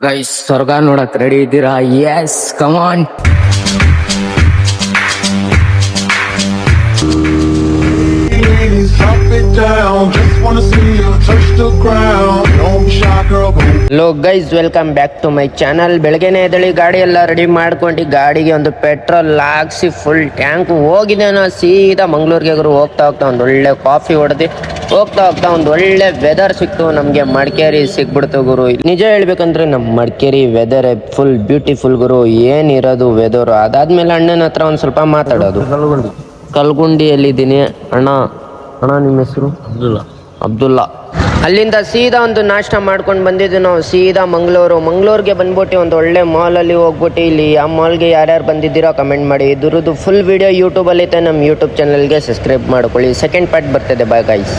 Guys ಸ್ವರ್ಗ ನೋಡಕ್ ready ಇದ್ದೀರಾ? Yes come on. Hello guys, welcome back to my channel. ಬೆಳಗ್ಗೆನೆ ಎದ್ದೇಳಿ ಗಾಡಿ ಎಲ್ಲ ರೆಡಿ ಮಾಡ್ಕೊಂಡು ಗಾಡಿಗೆ ಒಂದು ಪೆಟ್ರೋಲ್ ಹಾಕ್ಸಿ ಫುಲ್ ಟ್ಯಾಂಕ್ ಹೋಗಿದ್ದೇನೋ ಸೀದಾ ಮಂಗ್ಳೂರ್ಗೆ ಹೋಗ್ತಾ ಒಂದು ಒಳ್ಳೆ ಕಾಫಿ ಹೊಡೆದು ಹೋಗ್ತಾ ಒಂದು ಒಳ್ಳೆ ವೆದರ್ ಸಿಕ್ತು ನಮಗೆ. ಮಡಿಕೇರಿ ಸಿಕ್ಬಿಡ್ತು ಗುರು. ನಿಜ ಹೇಳ್ಬೇಕಂದ್ರೆ ನಮ್ಮ ಮಡಿಕೇರಿ ವೆದರ್ ಫುಲ್ ಬ್ಯೂಟಿಫುಲ್ ಗುರು. ಏನಿರೋದು ವೆದರ್. ಅದಾದ್ಮೇಲೆ ಅಣ್ಣನ ಹತ್ರ ಒಂದು ಸ್ವಲ್ಪ ಮಾತಾಡೋದು. ಕಲ್ಗುಂಡಿಯಲ್ಲಿದ್ದೀನಿ ಅಣ್ಣ. ನಿಮ್ಮ ಹೆಸರು? ಅಬ್ದುಲ್ಲಾ. ಅಲ್ಲಿಂದ ಸೀದಾ ಒಂದು ನಾಷ್ಟ ಮಾಡ್ಕೊಂಡು ಬಂದಿದ್ದು ನಾವು ಸೀದಾ ಮಂಗಳೂರಿಗೆ ಬಂದ್ಬಿಟ್ಟು ಒಂದು ಒಳ್ಳೆ ಮಾಲಲ್ಲಿ ಹೋಗ್ಬಿಟ್ಟು ಇಲ್ಲಿ ಆ ಮಾಲ್ಗೆ ಯಾರ್ಯಾರು ಬಂದಿದ್ದೀರೋ ಕಮೆಂಟ್ ಮಾಡಿ. ಇದ್ರದ್ದು ಫುಲ್ ವಿಡಿಯೋ ಯೂಟ್ಯೂಬಲ್ಲಿ ಐತೆ. ನಮ್ಮ ಯೂಟ್ಯೂಬ್ ಚಾನಲ್ಗೆ ಸಬ್ಸ್ಕ್ರೈಬ್ ಮಾಡ್ಕೊಳ್ಳಿ. ಸೆಕೆಂಡ್ ಪಾರ್ಟ್ ಬರ್ತದೆ. Bye guys.